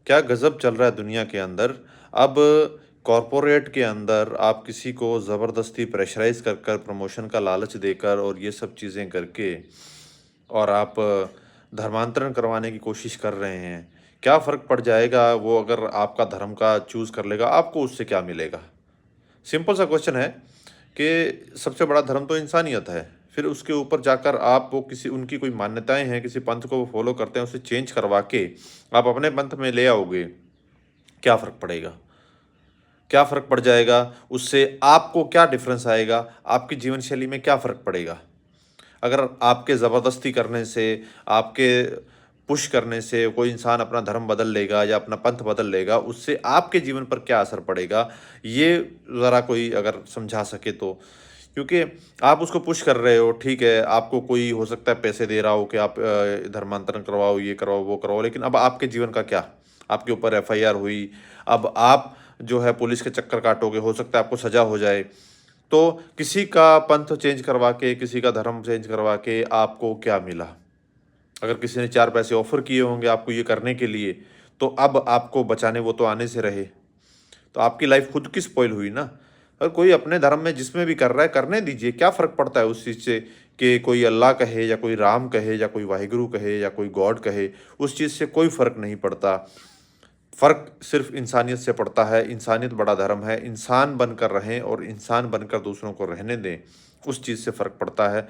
क्या गज़ब चल रहा है दुनिया के अंदर। अब कॉर्पोरेट के अंदर आप किसी को ज़बरदस्ती प्रेशराइज़ कर कर प्रमोशन का लालच देकर और ये सब चीज़ें करके और आप धर्मांतरण करवाने की कोशिश कर रहे हैं। क्या फ़र्क पड़ जाएगा वो अगर आपका धर्म का चूज़ कर लेगा, आपको उससे क्या मिलेगा? सिंपल सा क्वेश्चन है कि सबसे बड़ा धर्म तो इंसानियत है। फिर उसके ऊपर जाकर आप वो किसी उनकी कोई मान्यताएँ हैं, किसी पंथ को वो फ़ॉलो करते हैं, उसे चेंज करवा के आप अपने पंथ में ले आओगे, क्या फ़र्क पड़ेगा? क्या फ़र्क पड़ जाएगा? उससे आपको क्या डिफ़रेंस आएगा? आपकी जीवन शैली में क्या फ़र्क पड़ेगा? अगर आपके ज़बरदस्ती करने से, आपके पुश करने से कोई इंसान अपना धर्म बदल लेगा या अपना पंथ बदल लेगा, उससे आपके जीवन पर क्या असर पड़ेगा? ये ज़रा कोई अगर समझा सके तो। क्योंकि आप उसको पुश कर रहे हो, ठीक है, आपको कोई हो सकता है पैसे दे रहा हो कि आप धर्मांतरण करवाओ, ये करवाओ, वो करवाओ, लेकिन अब आपके जीवन का क्या? आपके ऊपर एफआईआर हुई, अब आप जो है पुलिस के चक्कर काटोगे, हो सकता है आपको सज़ा हो जाए। तो किसी का पंथ चेंज करवा के, किसी का धर्म चेंज करवा के आपको क्या मिला? अगर किसी ने 4 पैसे ऑफ़र किए होंगे आपको ये करने के लिए, तो अब आपको बचाने वो तो आने से रहे। तो आपकी लाइफ़ खुद की स्पॉइल हुई ना। अगर कोई अपने धर्म में जिसमें भी कर रहा है, करने दीजिए, क्या फ़र्क पड़ता है उस चीज़ से कि कोई अल्लाह कहे या कोई राम कहे या कोई वाहिगुरु कहे या कोई गॉड कहे, उस चीज़ से कोई फ़र्क नहीं पड़ता। फ़र्क सिर्फ़ इंसानियत से पड़ता है, इंसानियत बड़ा धर्म है, इंसान बनकर रहें और इंसान बनकर दूसरों को रहने दें, उस चीज़ से फ़र्क पड़ता है।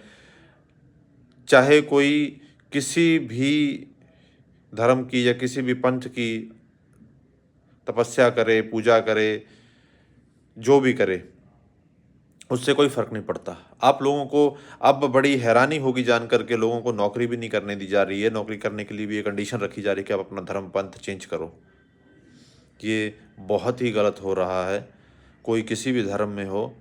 चाहे कोई किसी भी धर्म की या किसी भी पंथ की तपस्या करे, पूजा करे, जो भी करे, उससे कोई फ़र्क नहीं पड़ता। आप लोगों को अब बड़ी हैरानी होगी जानकर के लोगों को नौकरी भी नहीं करने दी जा रही है, नौकरी करने के लिए भी ये कंडीशन रखी जा रही है कि आप अपना धर्म पंथ चेंज करो। ये बहुत ही गलत हो रहा है, कोई किसी भी धर्म में हो।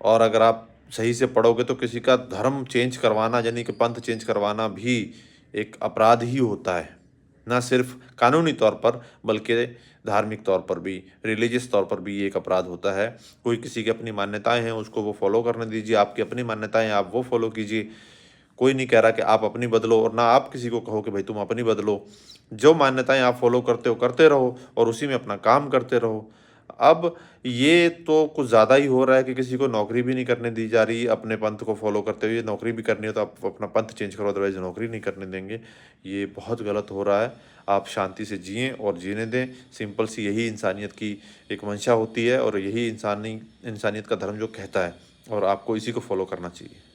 और अगर आप सही से पढ़ोगे तो किसी का धर्म चेंज करवाना यानी कि पंथ चेंज करवाना भी एक अपराध ही होता है। ना सिर्फ़ कानूनी तौर पर बल्कि धार्मिक तौर पर भी, रिलीजियस तौर पर भी ये एक अपराध होता है। कोई किसी की अपनी मान्यताएँ हैं उसको वो फ़ॉलो करने दीजिए, आपकी अपनी मान्यताएँ हैं आप वो फ़ॉलो कीजिए। कोई नहीं कह रहा कि आप अपनी बदलो और ना आप किसी को कहो कि भाई तुम अपनी बदलो। जो मान्यताएँ आप फ़ॉलो करते हो करते रहो और उसी में अपना काम करते रहो। अब ये तो कुछ ज़्यादा ही हो रहा है कि किसी को नौकरी भी नहीं करने दी जा रही अपने पंथ को फ़ॉलो करते हुए। नौकरी भी करनी हो तो आप अपना पंथ चेंज करो, अदरवाइज़ नौकरी नहीं करने देंगे। ये बहुत गलत हो रहा है। आप शांति से जिएँ और जीने दें। सिंपल सी यही इंसानियत की एक मंशा होती है और यही इंसानियत का धर्म जो कहता है और आपको इसी को फ़ॉलो करना चाहिए।